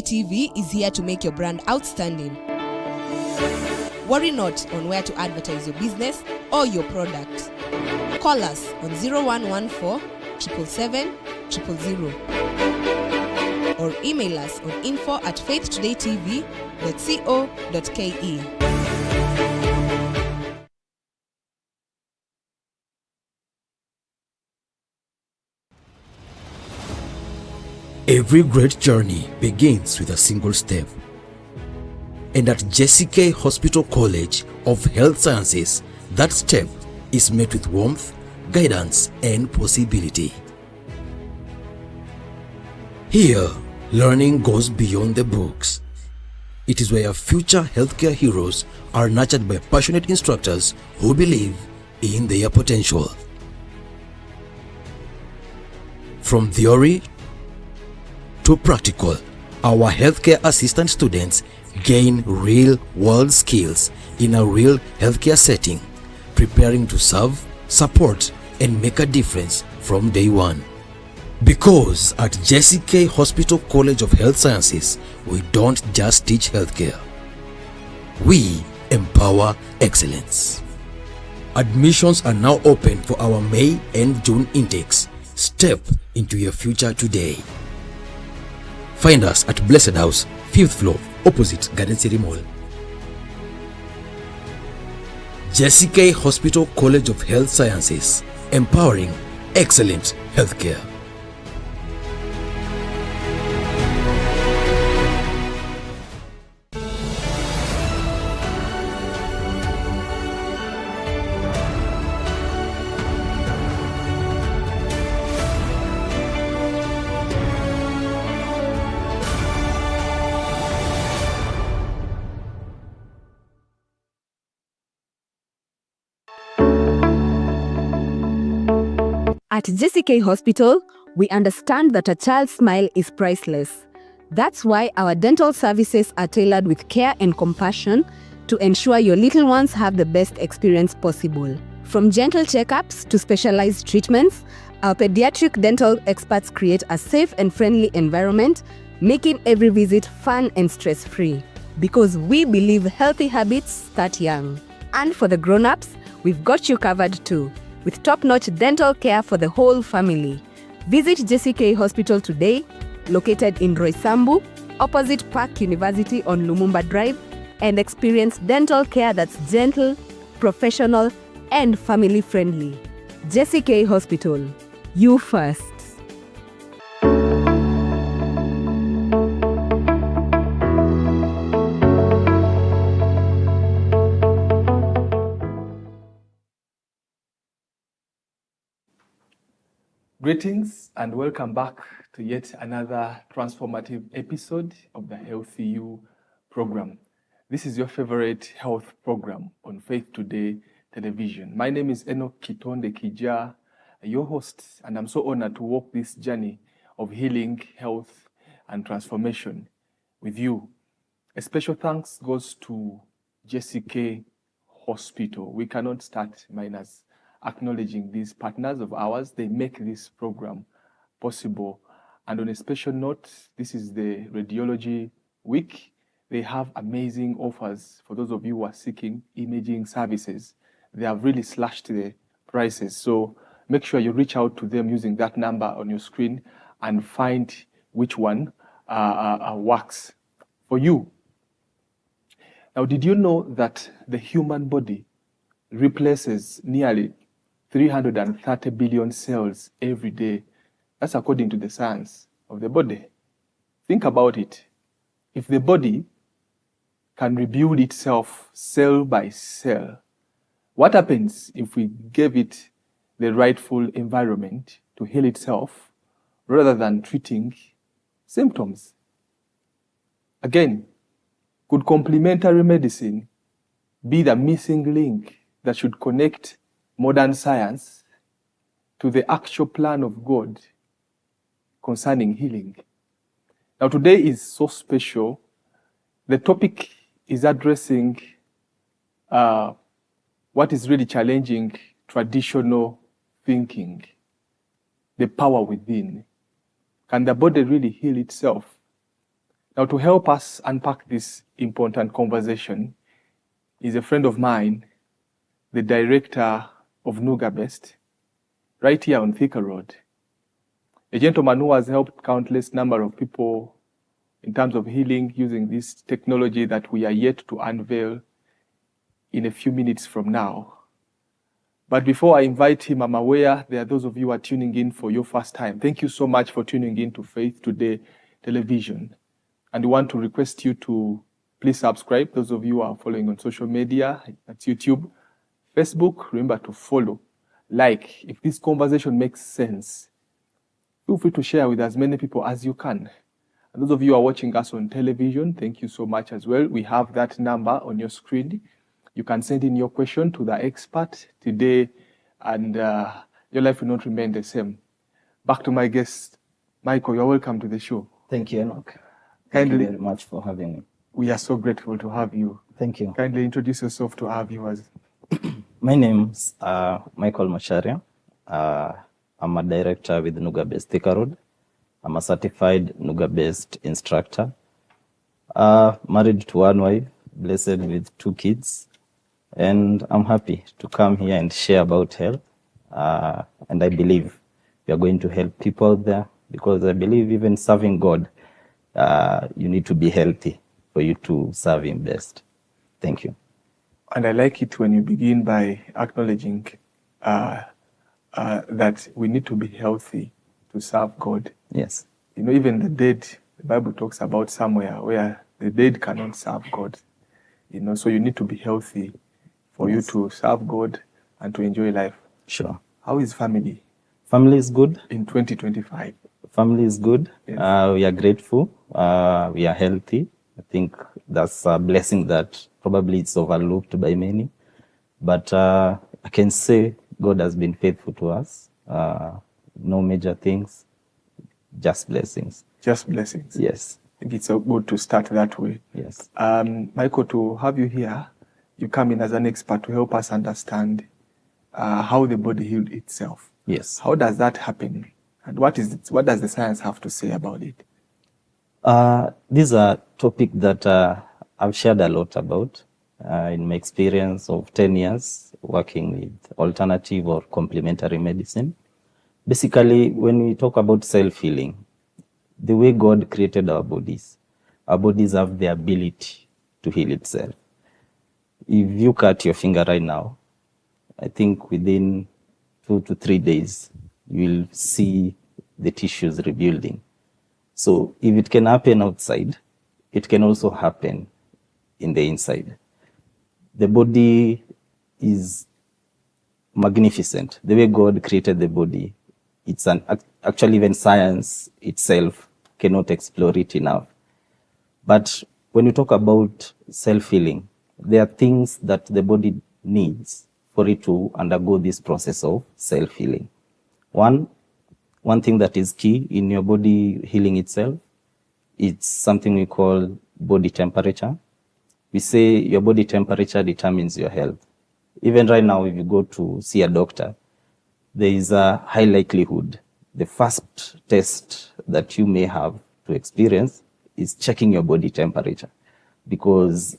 TV is here to make your brand outstanding. Worry not on where to advertise your business or your product. Call us on 0114 777 000 or email us on info@faithtodaytv.co.ke. Every great journey begins with a single step. And at Jessica Hospital College of Health Sciences, that step is met with warmth, guidance, and possibility. Here, learning goes beyond the books. It is where future healthcare heroes are nurtured by passionate instructors who believe in their potential. From theory to practical, our healthcare assistant students gain real-world skills in a real healthcare setting, preparing to serve, support, and make a difference from day one. Because at Jessica Hospital College of Health Sciences, we don't just teach healthcare. We empower excellence. Admissions are now open for our May and June intakes. Step into your future today. Find us at Blessed House, 5th floor, opposite Garden City Mall. Jessica Hospital College of Health Sciences, empowering excellent healthcare. At Jessica Hospital, we understand that a child's smile is priceless. That's why our dental services are tailored with care and compassion to ensure your little ones have the best experience possible. From gentle checkups to specialized treatments, our pediatric dental experts create a safe and friendly environment, making every visit fun and stress-free. Because we believe healthy habits start young. And for the grown-ups, we've got you covered too, with top-notch dental care for the whole family. Visit Jessica Hospital today, located in Roysambu, opposite Park University on Lumumba Drive, and experience dental care that's gentle, professional, and family-friendly. Jessica Hospital, you first. Greetings and welcome back to yet another transformative episode of the healthyyou program. This is your favorite health program on Faith Today television. My name is Enock Kitondekijja, your host, and I'm so honored to walk this journey of healing, health, and transformation with you. A special thanks goes to Jessica Hospital. We cannot start minus acknowledging these partners of ours. They make this program possible. And on a special note, this is the Radiology Week. They have amazing offers for those of you who are seeking imaging services. They have really slashed the prices. So make sure you reach out to them using that number on your screen and find which one works for you. Now, did you know that the human body replaces nearly 330 billion cells every day? That's according to the science of the body. Think about it. If the body can rebuild itself cell by cell, what happens if we gave it the rightful environment to heal itself rather than treating symptoms? Again, could complementary medicine be the missing link that should connect modern science to the actual plan of God concerning healing? Now, today is so special. The topic is addressing what is really challenging traditional thinking, the power within. Can the body really heal itself? Now, to help us unpack this important conversation is a friend of mine, the director of Nuga Best, right here on Thika Road. A gentleman who has helped countless number of people in terms of healing using this technology that we are yet to unveil in a few minutes from now. But before I invite him, I'm aware there are those of you who are tuning in for your first time. Thank you so much for tuning in to Faith Today Television. And we want to request you to please subscribe. Those of you who are following on social media, that's YouTube, Facebook, remember to follow. Like, if this conversation makes sense, feel free to share with as many people as you can. And those of you who are watching us on television, thank you so much as well. We have that number on your screen. You can send in your question to the expert today, and your life will not remain the same. Back to my guest, Michael, you're welcome to the show. Thank you, Enock. Kindly, Thank you very much for having me. We are so grateful to have you. Thank you. Kindly introduce yourself to our viewers. My name's Michael Macharia. I'm a director with Nuga Based Thika Road. I'm a certified Nuga Based instructor. Married to one wife, blessed with 2 kids. And I'm happy to come here and share about health. And I believe we are going to help people out there, because I believe even serving God, you need to be healthy for you to serve Him best. Thank you. And I like it when you begin by acknowledging that we need to be healthy to serve God. Yes. You know, even the dead, the Bible talks about somewhere where the dead cannot serve God. You know, so you need to be healthy for you to serve God and to enjoy life. Sure. How is family? Family is good. In 2025. Family is good. Yes. We are grateful. We are healthy. I think that's a blessing that probably it's overlooked by many. But I can say God has been faithful to us. No major things, just blessings. Just blessings. Yes. I think it's so good to start that way. Yes. Michael, to have you here, you come in as an expert to help us understand how the body healed itself. Yes. How does that happen? And what does the science have to say about it? This is a topic that I've shared a lot about in my experience of 10 years working with alternative or complementary medicine. Basically, when we talk about self-healing, the way God created our bodies have the ability to heal itself. If you cut your finger right now, I think within 2 to 3 days, you will see the tissues rebuilding. So if it can happen outside, it can also happen in the inside. The body is magnificent. The way God created the body, it's actually even science itself cannot explore it enough. But when you talk about self-healing, there are things that the body needs for it to undergo this process of self-healing. One thing that is key in your body healing itself, it's something we call body temperature. We say your body temperature determines your health. Even right now, if you go to see a doctor, there is a high likelihood the first test that you may have to experience is checking your body temperature, because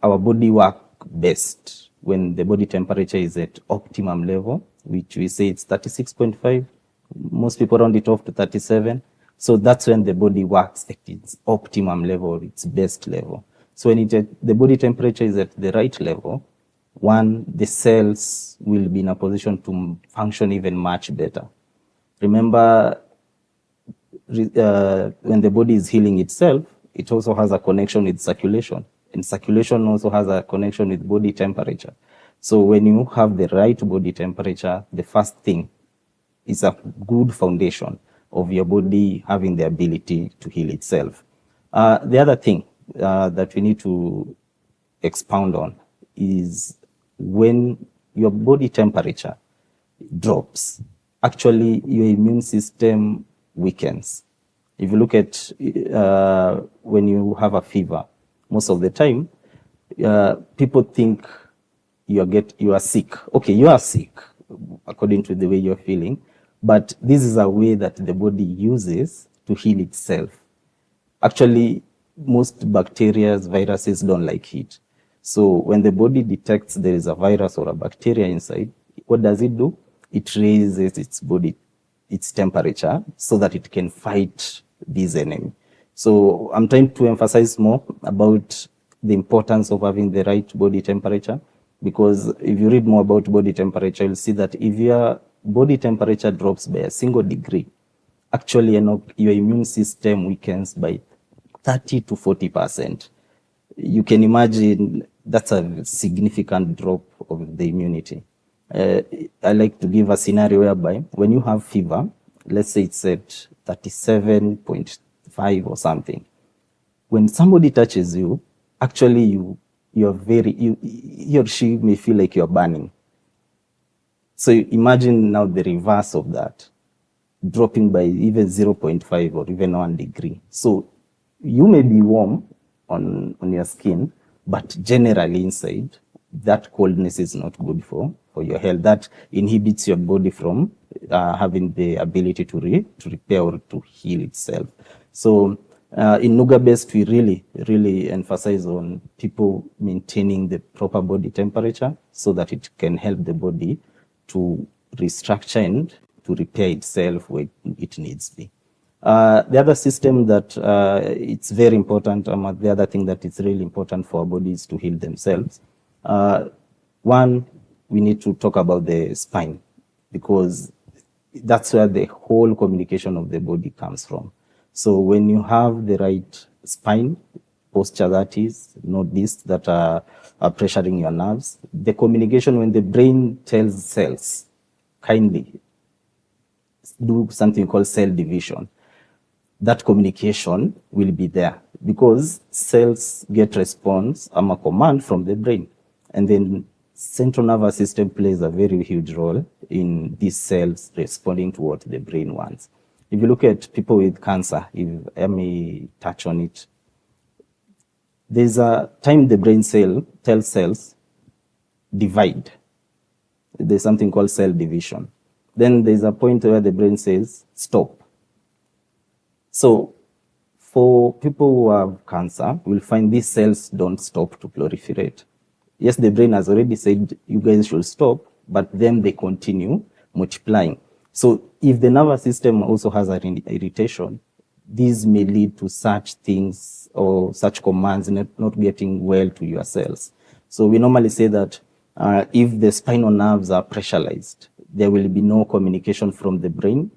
our body works best when the body temperature is at optimum level, which we say it's 36.5. Most people round it off to 37. So that's when the body works at its optimum level, its best level. So when the body temperature is at the right level, the cells will be in a position to function even much better. Remember, when the body is healing itself, it also has a connection with circulation. And circulation also has a connection with body temperature. So when you have the right body temperature, the first thing is a good foundation of your body having the ability to heal itself. The other thing that we need to expound on is when your body temperature drops, actually your immune system weakens. If you look at when you have a fever, most of the time, people think you are sick. Okay, you are sick according to the way you're feeling, but this is a way that the body uses to heal itself. Actually, most bacteria, viruses don't like heat. So when the body detects there is a virus or a bacteria inside, what does it do? It raises its temperature so that it can fight this enemy. So I'm trying to emphasize more about the importance of having the right body temperature, because if you read more about body temperature, you'll see that if your body temperature drops by a single degree, actually, your immune system weakens by 30 to 40%. You can imagine that's a significant drop of the immunity. I like to give a scenario whereby when you have fever, let's say it's at 37.5 or something, when somebody touches you, actually he or she may feel like you're burning. So imagine now the reverse of that, dropping by even 0.5 or even 1 degree. So you may be warm on your skin, but generally inside, that coldness is not good for your health. That inhibits your body from having the ability to repair or to heal itself. So in Nuga Best, we really emphasize on people maintaining the proper body temperature so that it can help the body to restructure and to repair itself where it needs to be. The other system that it's very important, the other thing that is really important for our bodies to heal themselves. One, we need to talk about the spine, because that's where the whole communication of the body comes from. So when you have the right spine posture, that is, not discs that are pressuring your nerves, the communication when the brain tells cells, kindly do something called cell division, that communication will be there, because cells get response, a command from the brain. And then central nervous system plays a very huge role in these cells responding to what the brain wants. If you look at people with cancer, if I may touch on it, there's a time the brain tells cells, divide. There's something called cell division. Then there's a point where the brain says, stop. So for people who have cancer, we'll find these cells don't stop to proliferate. Yes, the brain has already said you guys should stop, but then they continue multiplying. So if the nervous system also has an irritation, these may lead to such things or such commands not getting well to your cells. So we normally say that if the spinal nerves are pressurized, there will be no communication from the brain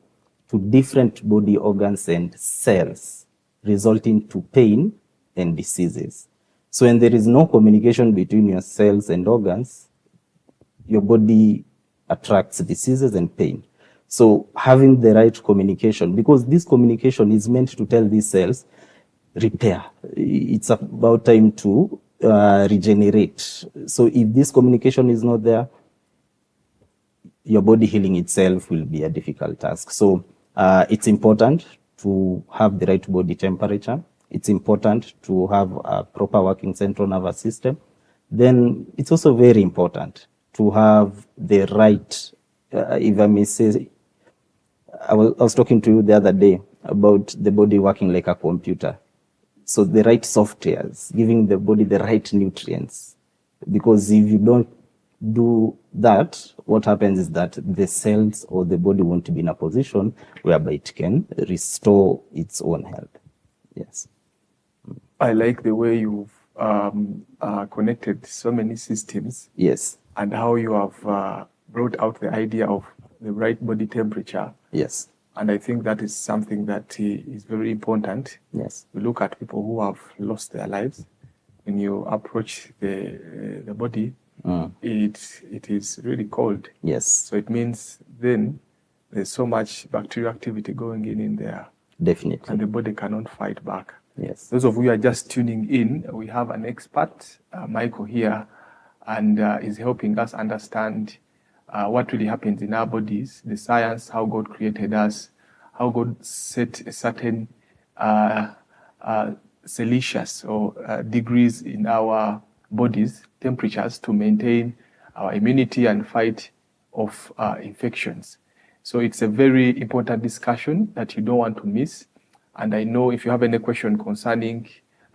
to different body organs and cells, resulting to pain and diseases. So when there is no communication between your cells and organs, your body attracts diseases and pain. So having the right communication, because this communication is meant to tell these cells, repair. It's about time to regenerate. So if this communication is not there, your body healing itself will be a difficult task. So it's important to have the right body temperature. It's important to have a proper working central nervous system. Then it's also very important to have the right, if I may say, I was talking to you the other day about the body working like a computer. So the right softwares, giving the body the right nutrients. Because if you don't do that, what happens is that the cells or the body won't be in a position whereby it can restore its own health. Yes. I like the way you've connected so many systems. Yes. And how you have brought out the idea of the right body temperature. Yes. And I think that is something that is very important. Yes. We look at people who have lost their lives. When you approach the body, it is really cold. Yes. So it means then there's so much bacterial activity going in there. Definitely. And the body cannot fight back. Yes. Those of you who are just tuning in, we have an expert, Michael, here, and is helping us understand what really happens in our bodies, the science, how God created us, how God set a certain Celsius or degrees in our bodies, temperatures, to maintain our immunity and fight off infections. So it's a very important discussion that you don't want to miss. And I know if you have any question concerning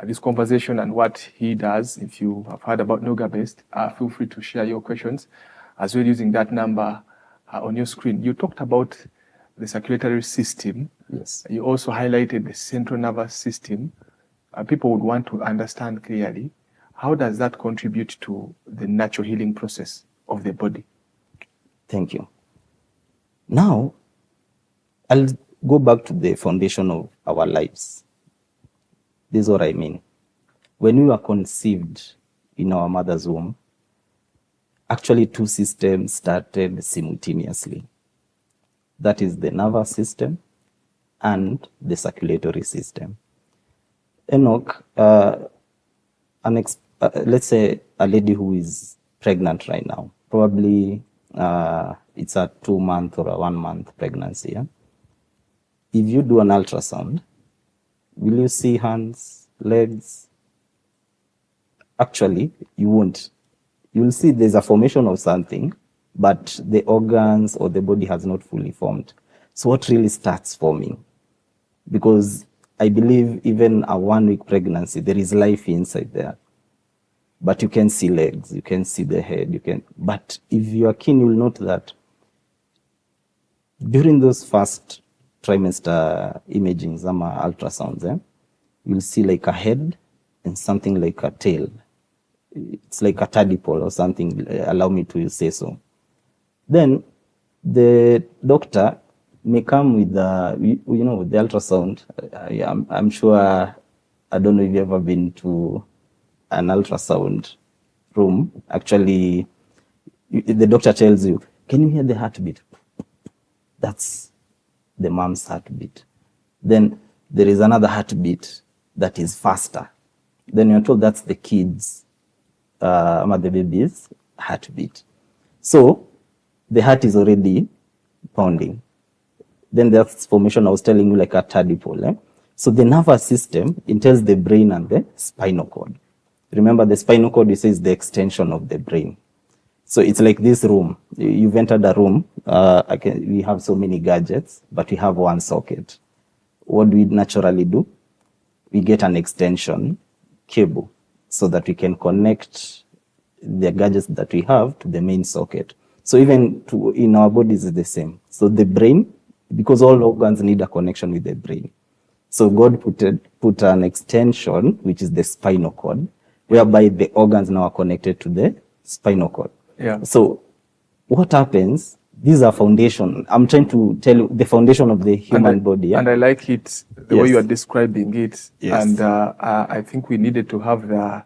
this conversation and what he does. If you have heard about Nuga Best, feel free to share your questions as well using that number on your screen. You talked about the circulatory system. Yes. You also highlighted the central nervous system. People would want to understand clearly, how does that contribute to the natural healing process of the body? Thank you. Now, I'll go back to the foundation of our lives. This is what I mean. When we were conceived in our mother's womb, actually two systems started simultaneously. That is the nervous system and the circulatory system. Enock, let's say a lady who is pregnant right now, probably it's a 2-month or a 1-month pregnancy. Yeah? If you do an ultrasound, will you see hands, legs? Actually, you won't. You will see there's a formation of something, but the organs or the body has not fully formed. So what really starts forming? Because I believe even a 1-week pregnancy, there is life inside there. But you can see legs, you can see the head, but if you are keen, you'll note that during those first trimester imagings, ultrasounds, you'll see like a head and something like a tail. It's like a tadpole or something, allow me to say so. Then the doctor may come with with the ultrasound. I'm sure, I don't know if you've ever been to an ultrasound room. Actually, the doctor tells you, can you hear the heartbeat? That's the mom's heartbeat. Then there is another heartbeat that is faster. Then you're told that's the kids, the baby's heartbeat. So the heart is already pounding. Then there's formation I was telling you, like a tadpole. So the nervous system entails the brain and the spinal cord. Remember, the spinal cord, you say, is the extension of the brain. So it's like this room. You've entered a room. We have so many gadgets, but we have one socket. What do we naturally do? We get an extension cable so that we can connect the gadgets that we have to the main socket. So even in our bodies is the same. So the brain, because all organs need a connection with the brain. So God put an extension, which is the spinal cord, whereby the organs now are connected to the spinal cord. Yeah. So what happens? These are foundation. I'm trying to tell you the foundation of the human body. Yeah? And I like it, the way you are describing it. Yes. And I think we needed to have the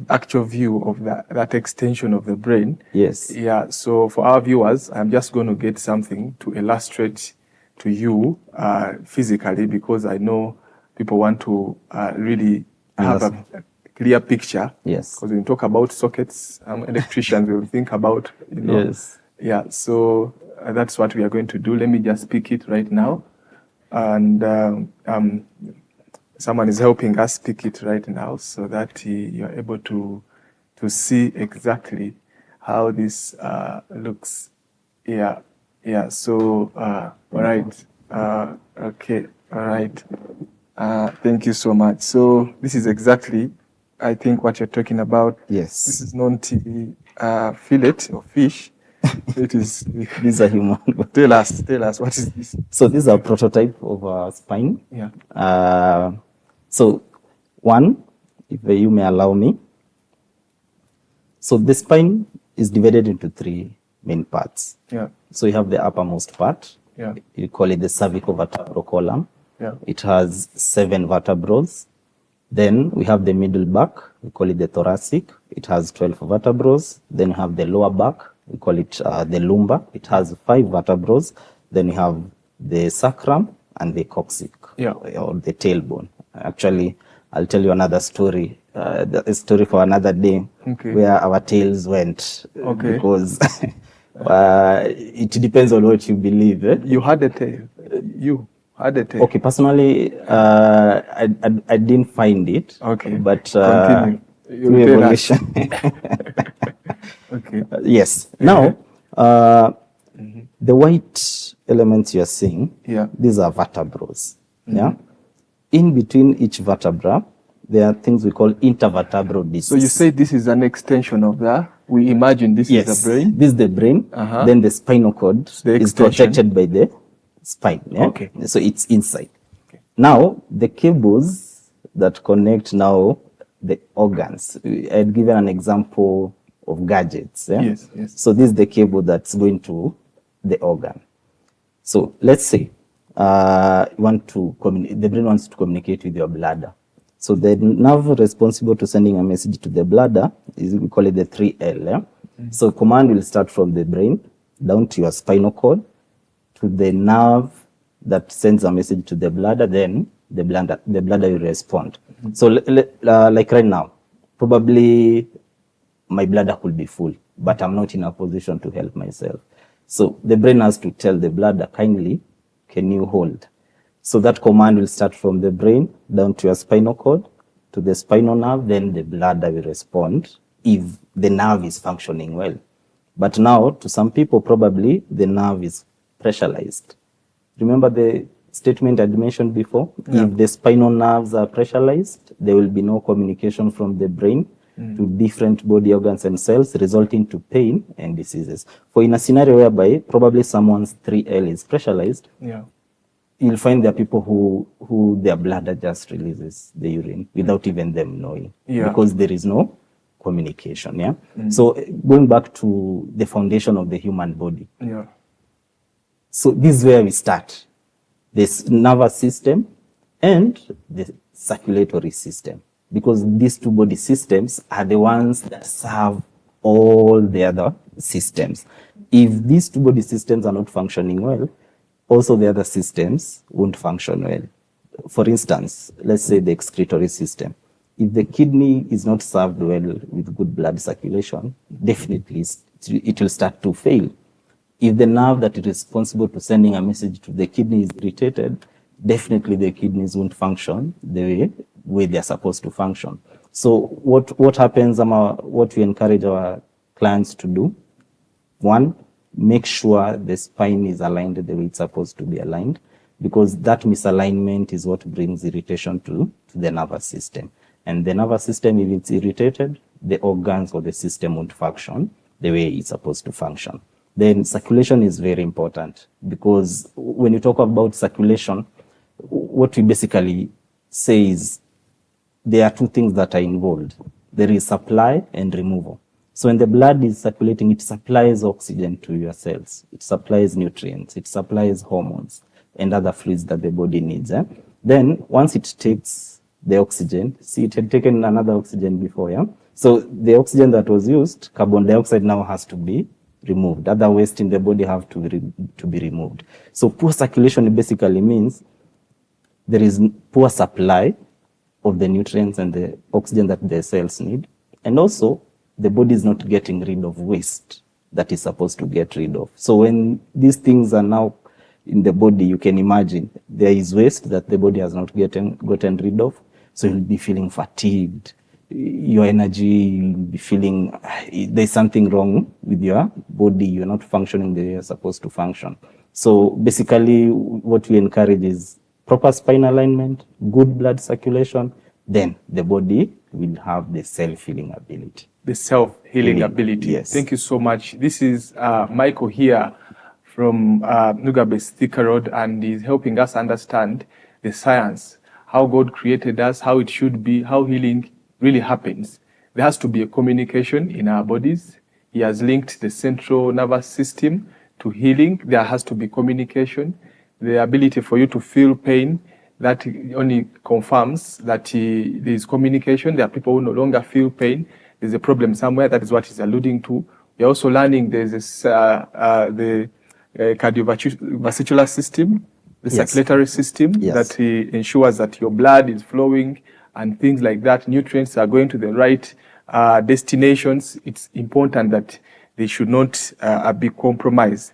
actual view of that extension of the brain. Yes. Yeah. So for our viewers, I'm just going to get something to illustrate to you physically, because I know people want to really have a clear picture. Yes. Because when you talk about sockets, electricians will think about, Yes. Yeah, so that's what we are going to do. Let me just pick it right now. And someone is helping us pick it right now so that you are able to see exactly how this looks. Yeah, so, all right. Okay, all right. Thank you so much. So this is exactly, I think, what you're talking about. Yes. This is non-TV fillet or fish. It is. These are human. Tell us, what is this? So this is a prototype of a spine. Yeah. So one, if you may allow me. So the spine is divided into 3 main parts. Yeah. So you have the uppermost part. Yeah. You call it the cervicovertebral column. Yeah. It has 7 vertebrae. Then we have the middle back. We call it the thoracic. It has 12 vertebrae. Then we have the lower back. We call it the lumbar. It has 5 vertebrae. Then we have the sacrum and the coccyx, or the tailbone. Actually, I'll tell you another story. A story for another day, where our tails went. Because it depends on what you believe. You had a tail. You had a tail. Okay, personally, I didn't find it. Okay. But continue. Through evolution. Okay. Yes. Now, the white elements you are seeing, these are vertebrae. Yeah. In between each vertebra, there are things we call intervertebral discs. So you say this is an extension of that. We imagine this is the brain. This is the brain. Then the spinal cord is protected by the spine. Yeah? Okay. So it's inside. Okay. Now, the cables that connect now the organs. I'd given an example of gadgets. Yeah? Yes, yes. So this is the cable that's going to the organ. So let's say the brain wants to communicate with your bladder. So the nerve responsible to sending a message to the bladder is, we call it the 3L. Yeah? So command will start from the brain down to your spinal cord to the nerve that sends a message to the bladder, then the bladder will respond. So like right now, probably my bladder could be full, but I'm not in a position to help myself. So the brain has to tell the bladder, kindly, can you hold? So that command will start from the brain down to your spinal cord, to the spinal nerve, then the bladder will respond if the nerve is functioning well. But now, to some people, probably the nerve is pressurized. Remember the statement I mentioned before? Yeah. If the spinal nerves are pressurized, there will be no communication from the brain to different body organs and cells, resulting to pain and diseases. For in a scenario whereby probably someone's 3L is pressurized, you'll find there are people who their bladder just releases the urine without even them knowing, because there is no communication. Yeah. So going back to the foundation of the human body. Yeah. So this is where we start. This nervous system and the circulatory system, because these two body systems are the ones that serve all the other systems. If these two body systems are not functioning well, also the other systems won't function well. For instance, let's say the excretory system. If the kidney is not served well with good blood circulation, definitely it will start to fail. If the nerve that is responsible to sending a message to the kidney is irritated, definitely the kidneys won't function the way they are supposed to function. So what happens, what we encourage our clients to do, one, make sure the spine is aligned the way it's supposed to be aligned, because that misalignment is what brings irritation to the nervous system. And the nervous system, if it's irritated, the organs or the system won't function the way it's supposed to function. Then circulation is very important, because when you talk about circulation, what we basically say is there are two things that are involved. There is supply and removal. So when the blood is circulating, it supplies oxygen to your cells. It supplies nutrients. It supplies hormones and other fluids that the body needs. Then once it takes the oxygen, see, it had taken another oxygen before. Yeah. So the oxygen that was used, carbon dioxide, now has to be removed. Other waste in the body have to be removed. So poor circulation basically means there is poor supply of the nutrients and the oxygen that the cells need. And also, the body is not getting rid of waste that is supposed to get rid of. So when these things are now in the body, you can imagine there is waste that the body has not gotten rid of. So you'll be feeling fatigued. Your energy, you'll be feeling there's something wrong with your body. You're not functioning the way you're supposed to function. So basically, what we encourage is proper spine alignment, good blood circulation, then the body will have the self-healing ability. The self-healing ability. Yes. Thank you so much. This is Michael here from Nuga Thika Road, and he's helping us understand the science, how God created us, how it should be, how healing really happens. There has to be a communication in our bodies. He has linked the central nervous system to healing. There has to be communication. The ability for you to feel pain, that only confirms that there is communication. There are people who no longer feel pain. There's a problem somewhere. That is what he's alluding to. We're also learning there's this, the cardiovascular system, the circulatory system that ensures that your blood is flowing and things like that. Nutrients are going to the right destinations. It's important that they should not be compromised.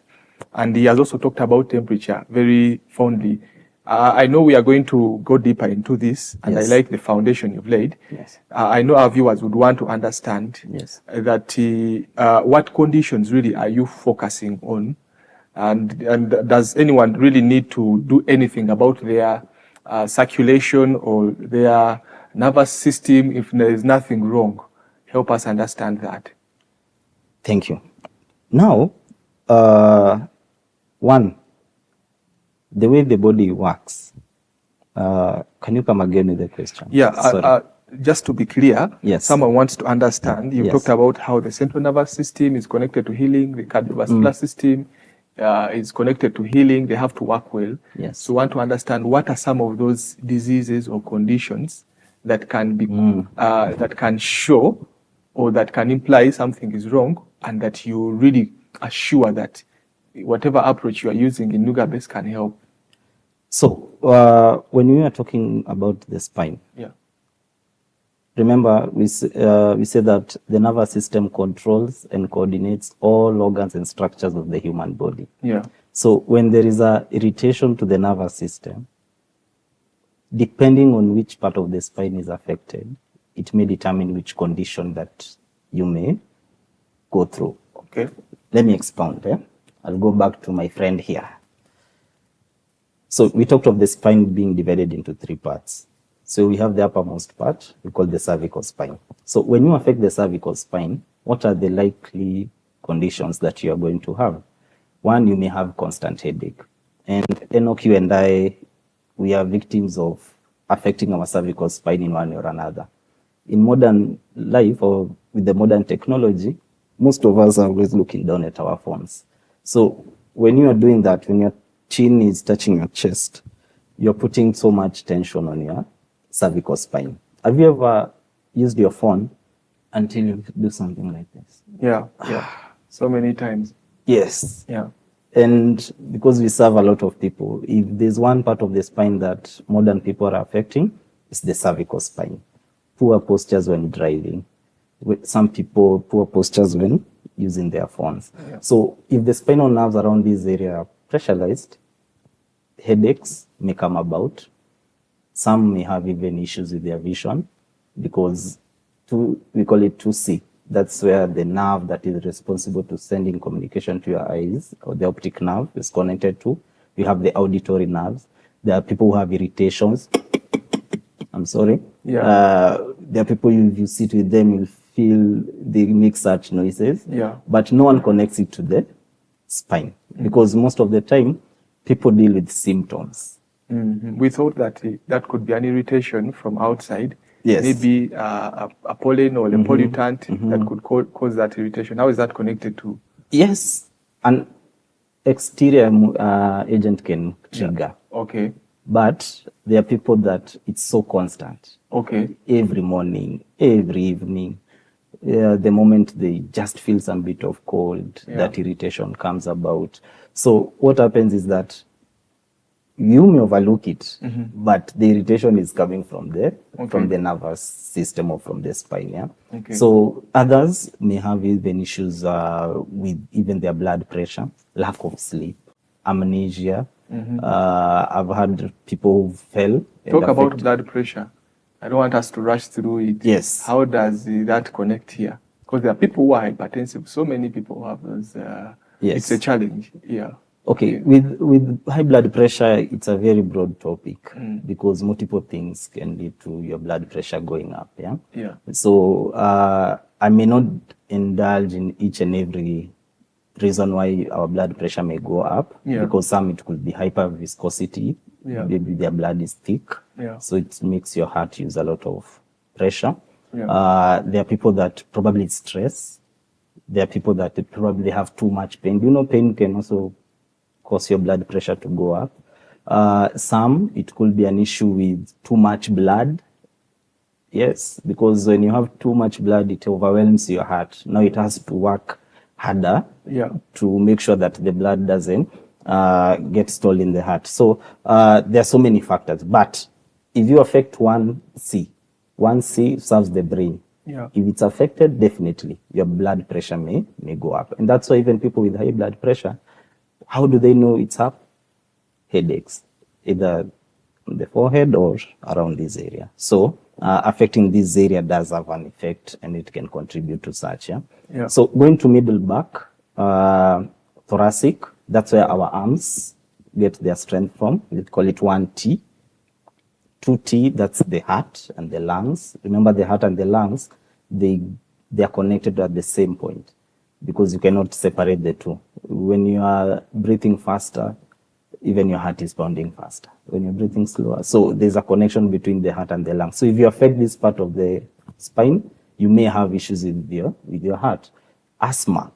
And he has also talked about temperature very fondly. I know we are going to go deeper into this, and I like the foundation you've laid. I know our viewers would want to understand that what conditions really are you focusing on, and does anyone really need to do anything about their circulation or their nervous system, if there is nothing wrong. Help us understand that. Thank you. Now, one, the way the body works. Can you come again with the question? Yeah, just to be clear, yes. Someone wants to understand. You've yes. talked about how the central nervous system is connected to healing, the cardiovascular system is connected to healing. They have to work well. Yes. So, want to understand what are some of those diseases or conditions that can be that can show or that can imply something is wrong, and that you really are sure that whatever approach you are using in Nuga base can help. So, when we are talking about the spine, yeah. Remember, we said that the nervous system controls and coordinates all organs and structures of the human body. Yeah. So when there is a irritation to the nervous system, depending on which part of the spine is affected, it may determine which condition that you may go through. Okay. Let me expound. I'll go back to my friend here. So we talked of the spine being divided into three parts. So we have the uppermost part, we call the cervical spine. So when you affect the cervical spine, what are the likely conditions that you are going to have? One, you may have constant headache. And Enock, you and I, we are victims of affecting our cervical spine in one way or another. In modern life, or with the modern technology, most of us are always looking down at our phones. So when you are doing that, when your chin is touching your chest, you're putting so much tension on your cervical spine. Have you ever used your phone until you do something like this? Yeah. So many times. Yes. Yeah. And because we serve a lot of people, if there's one part of the spine that modern people are affecting, it's the cervical spine. Poor postures when driving. Some people, poor postures when using their phones. Yeah. So if the spinal nerves around this area are pressurized, headaches may come about. Some may have even issues with their vision because we call it 2C. That's where the nerve that is responsible to sending communication to your eyes, or the optic nerve, is connected to. You have the auditory nerves. There are people who have irritations. I'm sorry. Yeah. There are people, if you sit with them, you'll feel they make such noises. Yeah. But no one connects it to the spine because most of the time, people deal with symptoms. Mm-hmm. We thought that that could be an irritation from outside. Yes. Maybe a pollen or a pollutant that could cause that irritation. How is that connected to? Yes, an exterior agent can trigger. Yeah. Okay. But there are people that it's so constant. Okay. Every morning, every evening, the moment they just feel some bit of cold, that irritation comes about. So what happens is that you may overlook it, but the irritation is coming from the nervous system or from the spine. Yeah. Okay. So others may have even issues with even their blood pressure, lack of sleep, amnesia. I've had people who fell. Talk about blood pressure. I don't want us to rush through it. Yes. How does that connect here? Because there are people who are hypertensive. So many people have those. Yes. It's a challenge. Yeah. Okay, with high blood pressure, it's a very broad topic because multiple things can lead to your blood pressure going up. Yeah. Yeah. So I may not indulge in each and every reason why our blood pressure may go up. Yeah. Because some it could be hyperviscosity. Yeah. Maybe their blood is thick. Yeah. So it makes your heart use a lot of pressure. Yeah. There are people that probably stress. There are people that probably have too much pain. You know, pain can also cause your blood pressure to go up. Some, it could be an issue with too much blood. Yes, because when you have too much blood, it overwhelms your heart. Now it has to work harder to make sure that the blood doesn't get stalled in the heart. So there are so many factors. But if you affect 1C serves the brain. Yeah. If it's affected, definitely your blood pressure may go up. And that's why even people with high blood pressure, how do they know it's up? Headaches, either on the forehead or around this area. So affecting this area does have an effect and it can contribute to such. Yeah. Yeah. So going to middle back, thoracic, that's where our arms get their strength from. We call it 1T. 2T, that's the heart and the lungs. Remember, the heart and the lungs, they are connected at the same point because you cannot separate the two. When you are breathing faster, even your heart is pounding faster. When you're breathing slower, so there's a connection between the heart and the lungs. So if you affect this part of the spine, you may have issues with your heart. Asthma.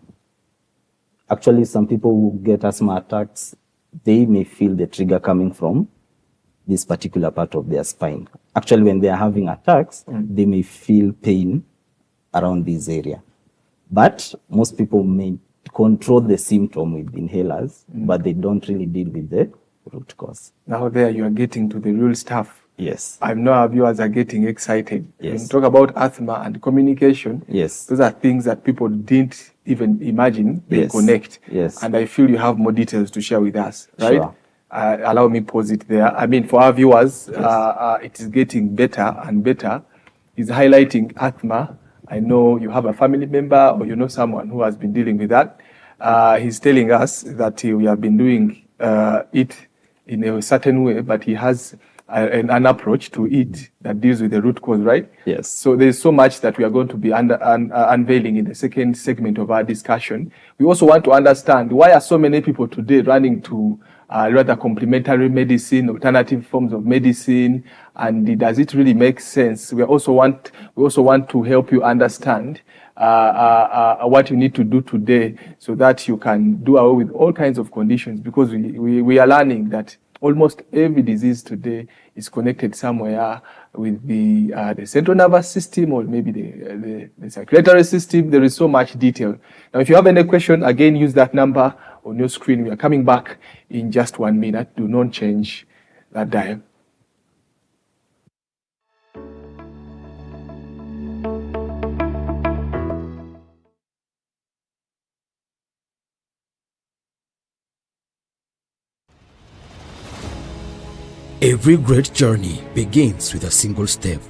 Actually, some people who get asthma attacks, they may feel the trigger coming from this particular part of their spine. Actually, when they are having attacks, they may feel pain around this area. But most people may control the symptom with inhalers, but they don't really deal with the root cause. Now there you are getting to the real stuff. Yes. I know our viewers are getting excited. Yes. When you talk about asthma and communication, Yes. those are things that people didn't even imagine they Yes. connect. Yes. And I feel you have more details to share with us, right? Sure. Allow me pause it there. I mean, for our viewers, it is getting better and better. It's highlighting asthma. I know you have a family member or you know someone who has been dealing with that. He's telling us that we have been doing it in a certain way, but he has an approach to it that deals with the root cause, right? Yes. So there's so much that we are going to be unveiling in the second segment of our discussion. We also want to understand why are so many people today running to rather complementary medicine, alternative forms of medicine, and does it really make sense? We also want to help you understand what you need to do today so that you can do away with all kinds of conditions, because we are learning that almost every disease today is connected somewhere with the central nervous system or maybe the circulatory system. There is so much detail. Now, if you have any question, again, use that number on your screen. We are coming back in just 1 minute. Do not change that dial. Every great journey begins with a single step.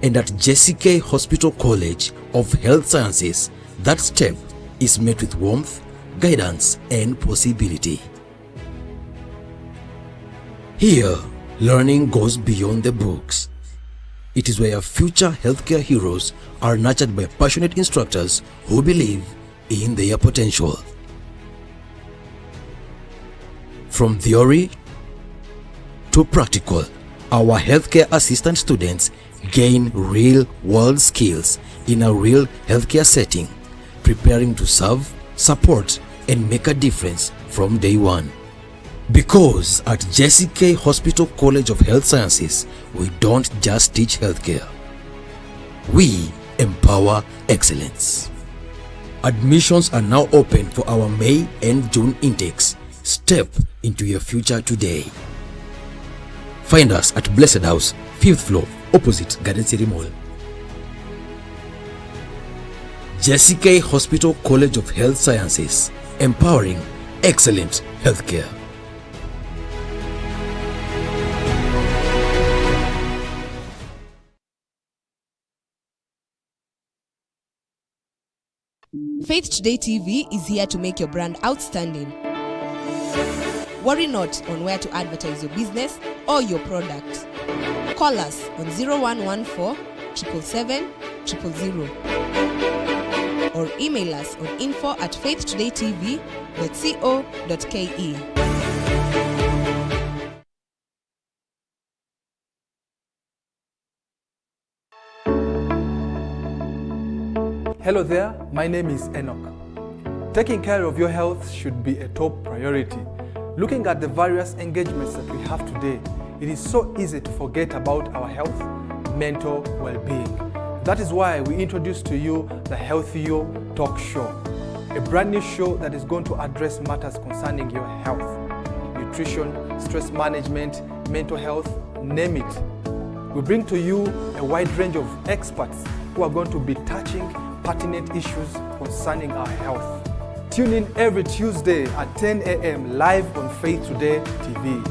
And at JCK Hospital College of Health Sciences, that step is met with warmth, guidance, and possibility. Here, learning goes beyond the books. It is where future healthcare heroes are nurtured by passionate instructors who believe in their potential. From theory to practical, our healthcare assistant students gain real-world skills in a real healthcare setting, preparing to serve, support, and make a difference from day one. Because at JCK Hospital College of Health Sciences, we don't just teach healthcare. We empower excellence. Admissions are now open for our May and June intakes. Step into your future today. Find us at Blessed House, 5th floor, opposite Garden City Mall. JCK Hospital College of Health Sciences, empowering excellent healthcare. Faith Today TV is here to make your brand outstanding. Worry not on where to advertise your business or your product. Call us on 0114 777 000 or email us on info@faithtodaytv.co.ke. Hello there, my name is Enoch. Taking care of your health should be a top priority. Looking at the various engagements that we have today, it is so easy to forget about our health, mental well-being. That is why we introduce to you the Healthyyou Talk Show, a brand new show that is going to address matters concerning your health, nutrition, stress management, mental health, name it. We bring to you a wide range of experts who are going to be touching pertinent issues concerning our health. Tune in every Tuesday at 10 a.m. live on Faith Today TV.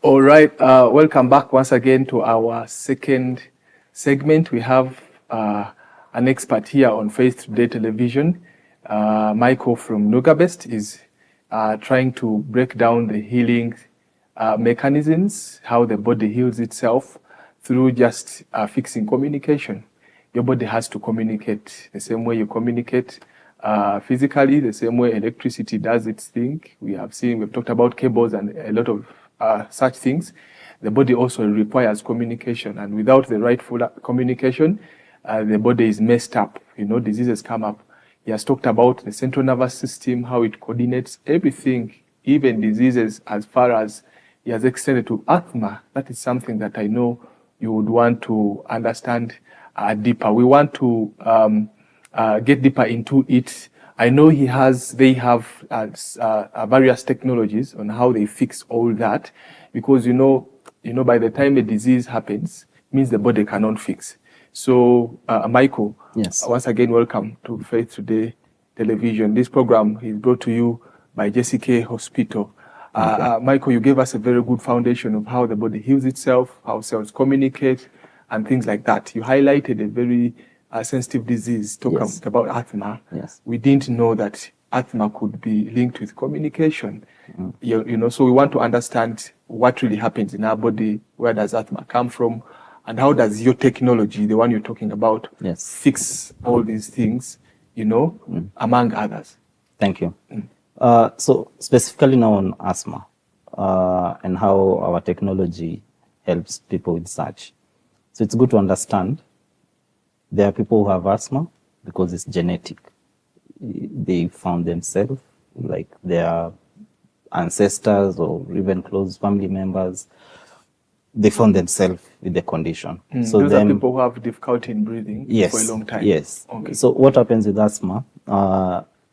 All right, welcome back once again to our second segment. We have an expert here on Faith Today Television. Michael from Nuga is trying to break down the healing mechanisms, how the body heals itself through just fixing communication. Your body has to communicate the same way you communicate physically, the same way electricity does its thing. We've talked about cables and a lot of such things. The body also requires communication, and without the rightful communication, the body is messed up. Diseases come up. He has talked about the central nervous system, how it coordinates everything, even diseases as far as he has extended to asthma. That is something that I know you would want to understand deeper. We want to get deeper into it. I know they have various technologies on how they fix all that, because by the time a disease happens, it means the body cannot fix. So, Michael, Yes. Once again, welcome to Faith Today Television. This program is brought to you by JCK Hospital. Michael, you gave us a very good foundation of how the body heals itself, how cells communicate, and things like that. You highlighted a very sensitive disease, about asthma. Yes. We didn't know that asthma could be linked with communication. So we want to understand what really happens in our body, where does asthma come from, and how does your technology, the one you're talking about, fix all these things, among others. Thank you. So specifically now on asthma and how our technology helps people with such. So it's good to understand there are people who have asthma because it's genetic. They found themselves, like their ancestors or even close family members, they found themselves with the condition. So those are people who have difficulty in breathing for a long time. Yes. Okay. So what happens with asthma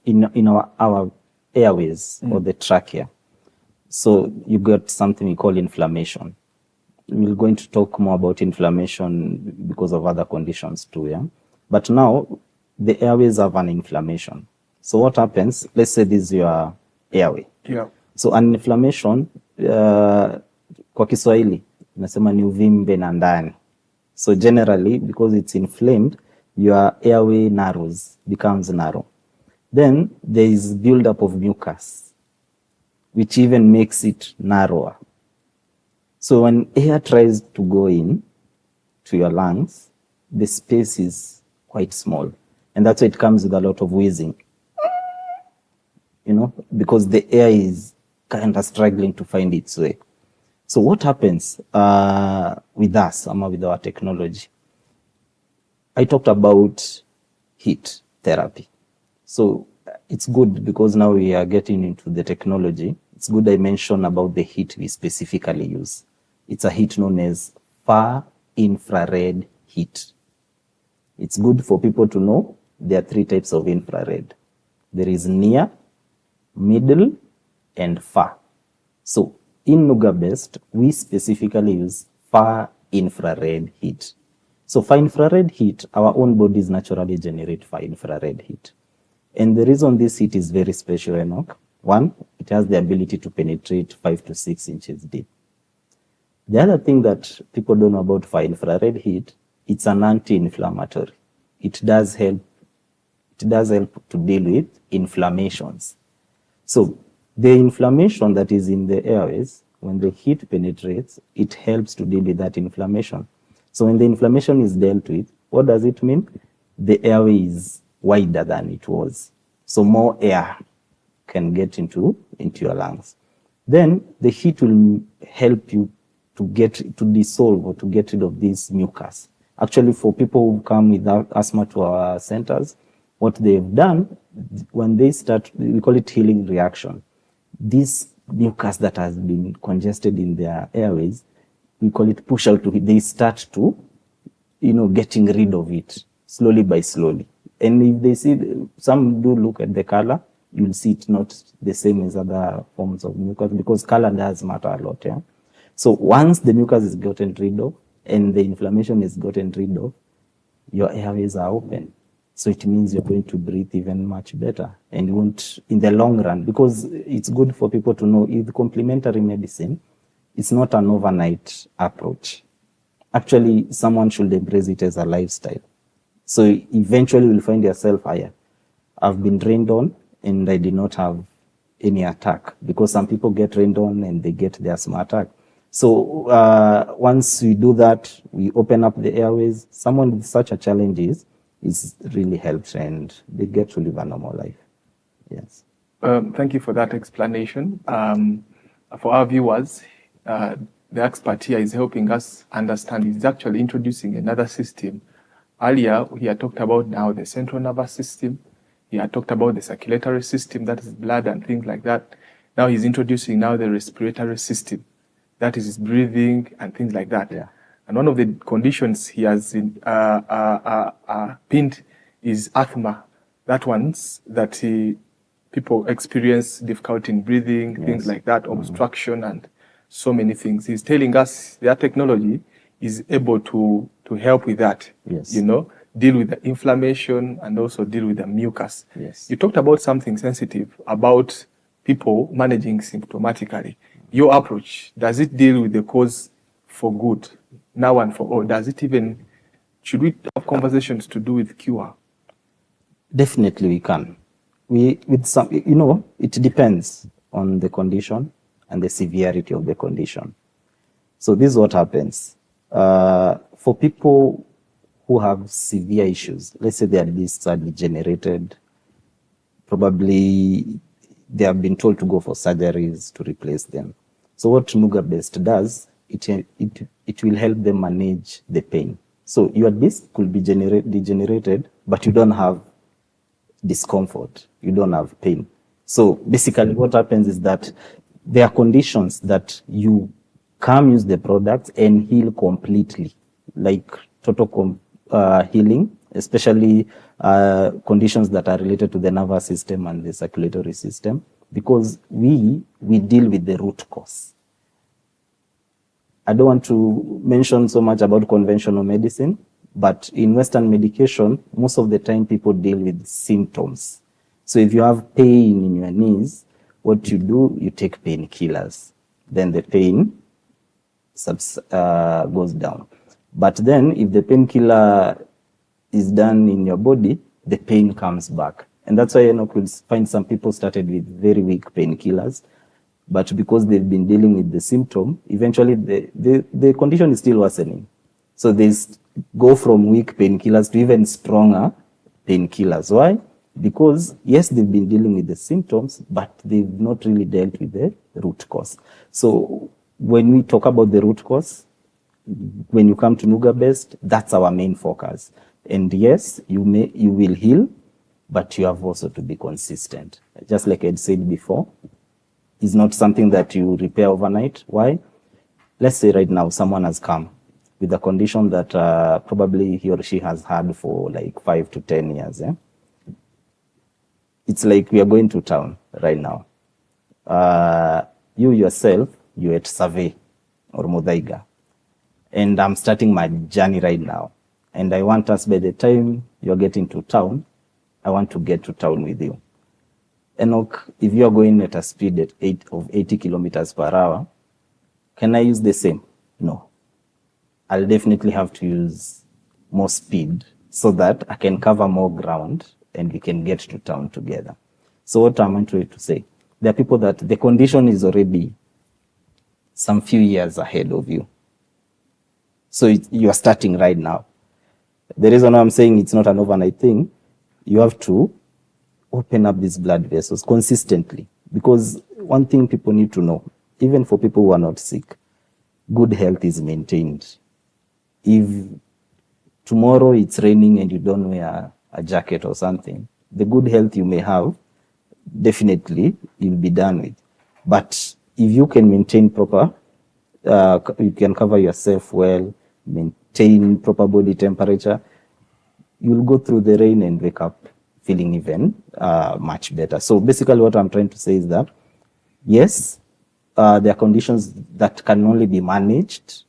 in our airways or the trachea? So you got something we call inflammation. We're going to talk more about inflammation because of other conditions too, yeah? But now, the airways have an inflammation. So what happens, let's say this is your airway. Yeah. So an inflammation, kwa Kiswahili, nasema ni uvimbe na ndani. So generally, because it's inflamed, your airway becomes narrow. Then there is buildup of mucus, which even makes it narrower. So when air tries to go in to your lungs, the space is quite small. And that's why it comes with a lot of wheezing, because the air is kind of struggling to find its way. So what happens with us, with our technology? I talked about heat therapy. So it's good because now we are getting into the technology. It's good I mention about the heat we specifically use. It's a heat known as far infrared heat. It's good for people to know there are 3 types of infrared. There is near, middle, and far. So in Nuga Best, we specifically use far infrared heat. So far infrared heat, our own bodies naturally generate far infrared heat. And the reason this heat is very special, Enoch, 1, it has the ability to penetrate 5 to 6 inches deep. The other thing that people don't know about far infrared heat, it's an anti-inflammatory. It does help to deal with inflammations. So the inflammation that is in the airways, when the heat penetrates, it helps to deal with that inflammation. So when the inflammation is dealt with, what does it mean? The airway is wider than it was. So more air can get into your lungs. Then the heat will help you to dissolve or to get rid of this mucus. Actually, for people who come with asthma to our centers, what they've done, when they start, we call it healing reaction. This mucus that has been congested in their airways, we call it push out. They start to, getting rid of it slowly by slowly. And if they see, some do look at the color, you'll see it's not the same as other forms of mucus because color does matter a lot, yeah? So once the mucus is gotten rid of and the inflammation is gotten rid of, your airways are open. So it means you're going to breathe even much better and you won't, in the long run, because it's good for people to know if complementary medicine it's not an overnight approach. Actually, someone should embrace it as a lifestyle. So eventually you'll find yourself higher. I've been rained on and I did not have any attack, because some people get rained on and they get the asthma attack. So once we do that, we open up the airways. Someone with such a challenge is really helped, and they get to live a normal life. Yes. Thank you for that explanation. For our viewers, the expert here is helping us understand. He's actually introducing another system. Earlier, he had talked about now the central nervous system. He had talked about the circulatory system, that is blood and things like that. Now he's introducing now the respiratory system, that is breathing and things like that. Yeah. And one of the conditions he has pinned is asthma. That ones that people experience difficulty in breathing, Yes. things like that, obstruction and so many things. He's telling us their technology is able to help with that. Yes. You know, deal with the inflammation and also deal with the mucus. Yes. You talked about something sensitive about people managing symptomatically. Your approach, does it deal with the cause for good now and for all? Does it even, should we have conversations to do with cure? Definitely we can. With some, it depends on the condition and the severity of the condition. So this is what happens. For people who have severe issues, let's say their discs are degenerated, probably they have been told to go for surgeries to replace them. So what Nuga Best does, it will help them manage the pain. So your disc could be degenerated, but you don't have discomfort, you don't have pain. So basically what happens is that there are conditions that you can use the products and heal completely, like total healing, especially conditions that are related to the nervous system and the circulatory system, because we deal with the root cause. I don't want to mention so much about conventional medicine, but in Western medication, most of the time people deal with symptoms. So if you have pain in your knees, what you do, you take painkillers. Then the pain goes down. But then if the painkiller is done in your body, the pain comes back. And that's why Enock will find some people started with very weak painkillers, but because they've been dealing with the symptom, eventually the condition is still worsening. So they go from weak painkillers to even stronger painkillers. Why? Because yes, they've been dealing with the symptoms, but they've not really dealt with the root cause. So when we talk about the root cause, when you come to Nuga Best, that's our main focus. And yes, you will heal, but you have also to be consistent. Just like I'd said before, it's not something that you repair overnight. Why? Let's say right now someone has come with a condition that probably he or she has had for like 5 to 10 years. It's like we are going to town right now. You yourself, you're at Survey or Muthaiga, and I'm starting my journey right now. And I want us, by the time you're getting to town, I want to get to town with you. Enock, if you're going at a speed at 80 kilometers per hour, can I use the same? No. I'll definitely have to use more speed so that I can cover more ground and we can get to town together. So what I'm trying to say, there are people that the condition is already some few years ahead of you. So you are starting right now. The reason I'm saying it's not an overnight thing, you have to open up these blood vessels consistently. Because one thing people need to know, even for people who are not sick, good health is maintained. If tomorrow it's raining and you don't wear a jacket or something, the good health you may have, definitely you'll be done with. But if you can maintain proper, you can cover yourself well, maintain proper body temperature, you'll go through the rain and wake up feeling even much better. So basically what I'm trying to say is that, yes, there are conditions that can only be managed,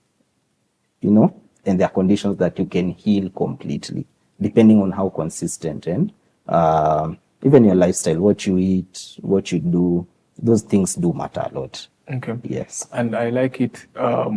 and there are conditions that you can heal completely, depending on how consistent and even your lifestyle, what you eat, what you do, those things do matter a lot. Okay. Yes. And I like it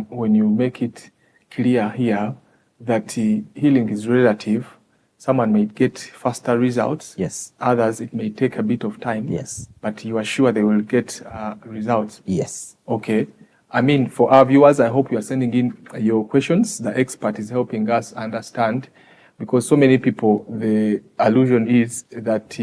when you make it clear here that healing is relative. Someone may get faster results. Yes. Others, it may take a bit of time. Yes. But you are sure they will get results. Yes. Okay. I mean, for our viewers, I hope you are sending in your questions. The expert is helping us understand, because so many people, the allusion is that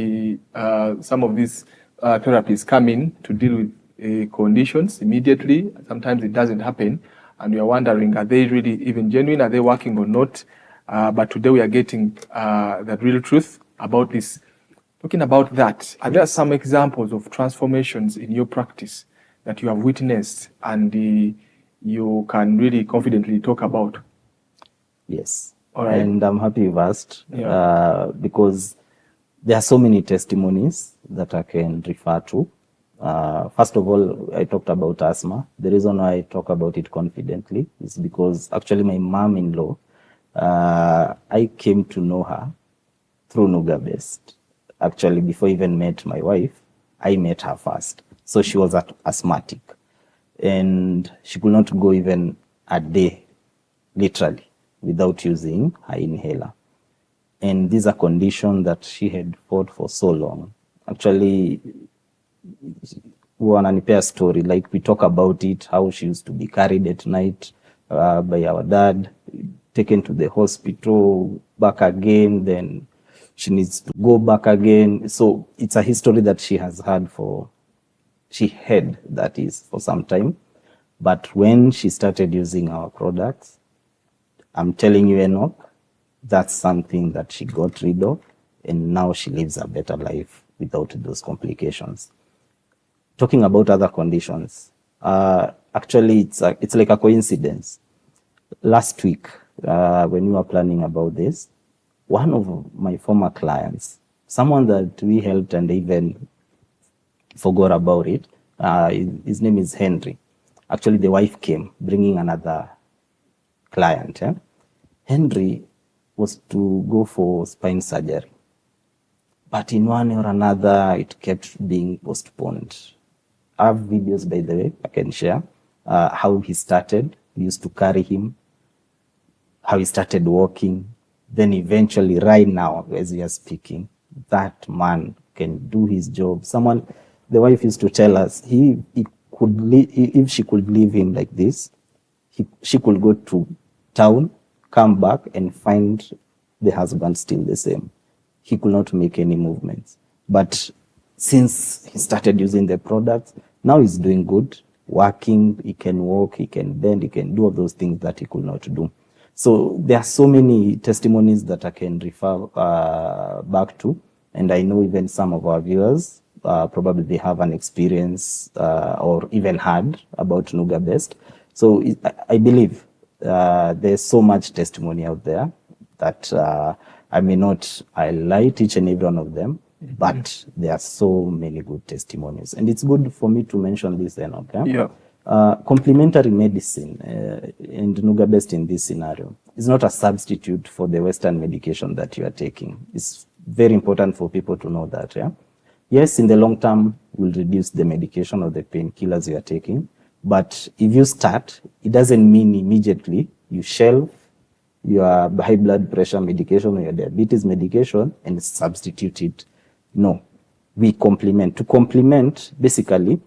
some of these therapies come in to deal with conditions immediately. Sometimes it doesn't happen. And we are wondering, are they really even genuine? Are they working or not? But today we are getting the real truth about this. Talking about that, are there some examples of transformations in your practice that you have witnessed and you can really confidently talk about? Yes. All right. And I'm happy you've asked, Yeah. because there are so many testimonies that I can refer to. First of all, I talked about asthma. The reason why I talk about it confidently is because actually my mom-in-law, I came to know her through Nuga based. Actually, before I even met my wife, I met her first. So she was asthmatic, and she could not go even a day, literally, without using her inhaler. And these are conditions that she had fought for so long. Actually, wananipea story, like we talk about it, how she used to be carried at night by our dad, taken to the hospital, back again, then she needs to go back again. So it's a history that she has had for some time. But when she started using our products, I'm telling you, Enoch, that's something that she got rid of, and now she lives a better life without those complications. Talking about other conditions, actually it's like a coincidence. Last week, when we were planning about this, one of my former clients, someone that we helped and even forgot about it, his name is Henry. Actually, the wife came bringing another client. Henry was to go for spine surgery, but in one or another, it kept being postponed. I have videos, by the way, I can share, how he started. We used to carry him, how he started walking. Then eventually, right now, as we are speaking, that man can do his job. The wife used to tell us, if she could leave him like this, she could go to town, come back and find the husband still the same. He could not make any movements. But since he started using the products, now he's doing good, working, he can walk, he can bend, he can do all those things that he could not do. So there are so many testimonies that I can refer back to, and I know even some of our viewers probably they have an experience or even heard about Nuga Best. So I believe there's so much testimony out there that I may not highlight each and every one of them, but there are so many good testimonies. And it's good for me to mention this then, okay? Yeah. Complementary medicine and Nuga Best in this scenario is not a substitute for the Western medication that you are taking. It's very important for people to know that, yeah? Yes, in the long term, will reduce the medication or the painkillers you are taking. But if you start, it doesn't mean immediately you shelve your high blood pressure medication or your diabetes medication and substitute it. No, we complement. To complement, basically,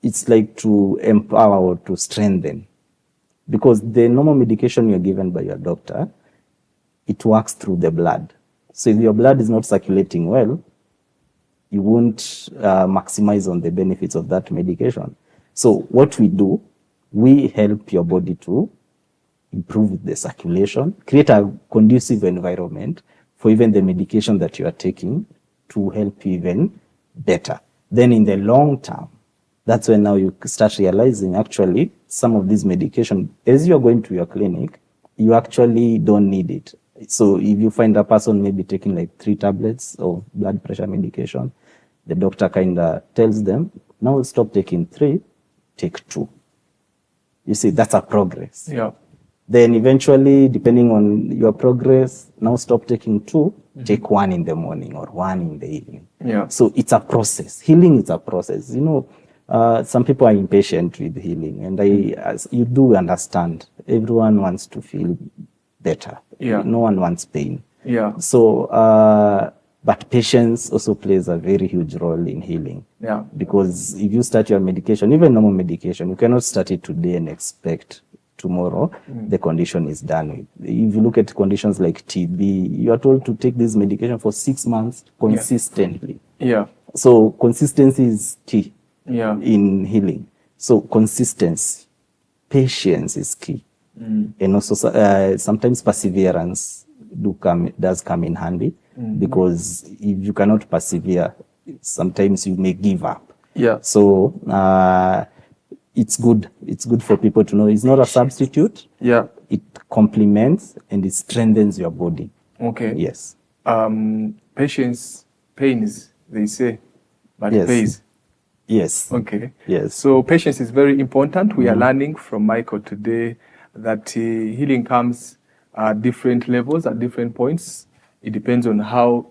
it's like to empower or to strengthen. Because the normal medication you're given by your doctor, it works through the blood. So if your blood is not circulating well, you won't maximize on the benefits of that medication. So what we do, we help your body to improve the circulation, create a conducive environment for even the medication that you are taking to help you even better. Then in the long term, that's when now you start realizing actually some of these medication, as you're going to your clinic, you actually don't need it. So if you find a person maybe taking like 3 tablets of blood pressure medication, the doctor kind of tells them, now stop taking 3, take 2. You see, that's a progress. Yeah. Then eventually, depending on your progress, now stop taking 2, take 1 in the morning or 1 in the evening. Yeah. So it's a process. Healing is a process. You know, Some people are impatient with healing, and as you do understand, everyone wants to feel better. Yeah. No one wants pain. Yeah. So, but patience also plays a very huge role in healing. Yeah. Because if you start your medication, even normal medication, you cannot start it today and expect tomorrow the condition is done with. If you look at conditions like TB, you are told to take this medication for 6 months consistently. Yeah. So consistency is key Yeah. in healing. So consistency, patience is key. And also sometimes perseverance does come in handy, because if you cannot persevere, sometimes you may give up. Yeah. So it's good for people to know it's not a substitute. Yeah. It complements and it strengthens your body. Okay. Yes. Patience pains, they say, but Yes. pays. Yes. Okay. Yes. So patience is very important. We are learning from Michael today that healing comes at different levels, at different points. It depends on how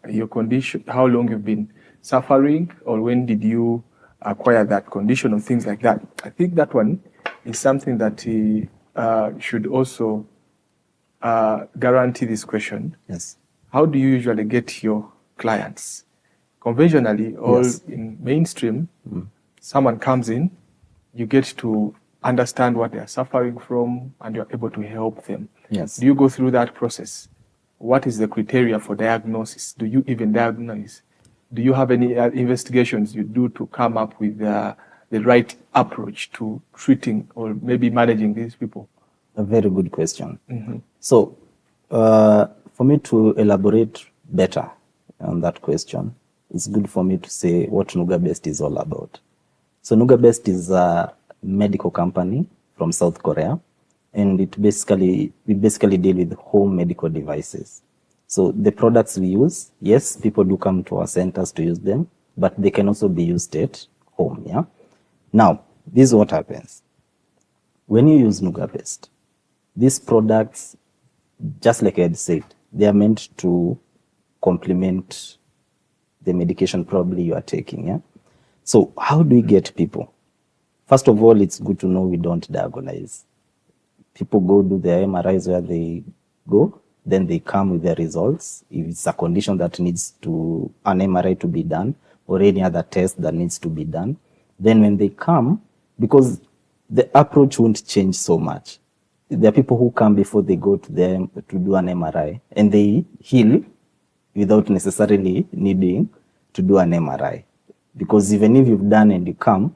your condition, how long you've been suffering, or when did you acquire that condition, or things like that. I think that one is something that should also guarantee this question. Yes. How do you usually get your clients? Conventionally, or Yes. in mainstream, someone comes in, you get to understand what they are suffering from, and you're able to help them. Yes. Do you go through that process? What is the criteria for diagnosis? Do you even diagnose? Do you have any investigations you do to come up with the right approach to treating or maybe managing these people? A very good question. So, for me to elaborate better on that question, it's good for me to say what Nuga Best is all about. So Nuga Best is a medical company from South Korea, and we basically deal with home medical devices. So the products we use, yes, people do come to our centers to use them, but they can also be used at home. Yeah. Now, this is what happens when you use Nuga Best. These products, just like I had said, they are meant to complement the medication probably you are taking. Yeah. So how do we get people? First of all, it's good to know we don't diagnose. People go do their MRIs where they go, then they come with their results. If it's a condition that needs an MRI to be done, or any other test that needs to be done, then when they come, because the approach won't change so much. There are people who come before they go to them to do an MRI, and they heal without necessarily needing to do an MRI. Because even if you've done and you come,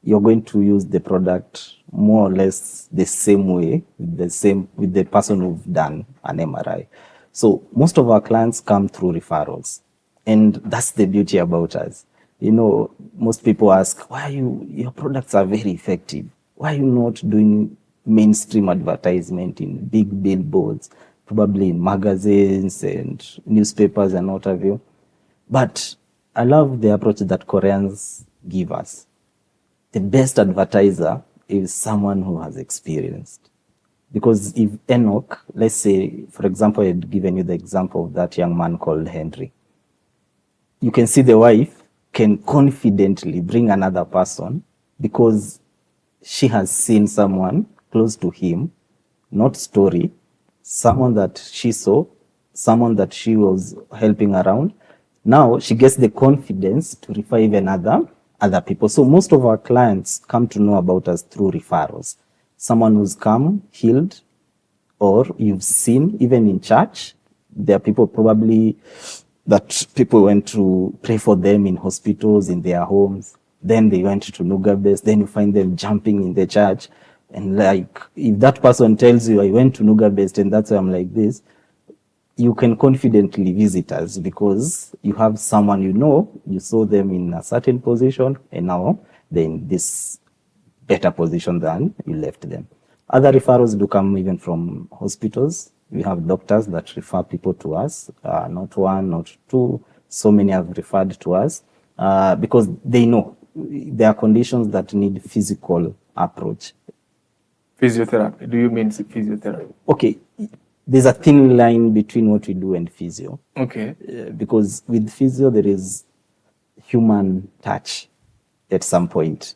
you're going to use the product more or less the same way with the person who've done an MRI. So most of our clients come through referrals, and that's the beauty about us. You know, most people ask, why your products are very effective. Why are you not doing mainstream advertisement in big billboards, probably in magazines and newspapers and what have you? But I love the approach that Koreans give us. The best advertiser is someone who has experienced. Because if Enock, let's say, for example, I had given you the example of that young man called Henry. You can see the wife can confidently bring another person because she has seen someone close to him, not story, someone that she saw, someone that she was helping around. Now she gets the confidence to refer even other people. So most of our clients come to know about us through referrals. Someone who's come, healed, or you've seen even in church. There are people probably that people went to pray for them in hospitals, in their homes. Then they went to Nuga Best. Then you find them jumping in the church. And like, if that person tells you, I went to Nuga Best and that's why I'm like this, you can confidently visit us because you have someone you saw them in a certain position, and now they're in this better position than you left them. Other referrals do come even from hospitals. We have doctors that refer people to us, not one, not two. So many have referred to us because they know there are conditions that need physical approach. Physiotherapy. Do you mean physiotherapy? Okay. There's a thin line between what we do and physio. Okay. Because with physio, there is human touch at some point.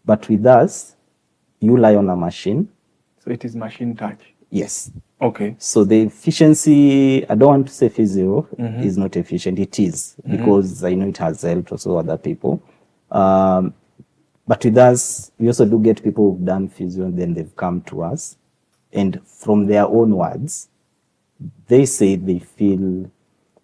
But with us, you lie on a machine. So it is machine touch. Yes. Okay. So the efficiency, I don't want to say physio is not efficient. It is, because I know it has helped also other people. But with us, we also do get people who've done physio and then they've come to us. And from their own words, they say they feel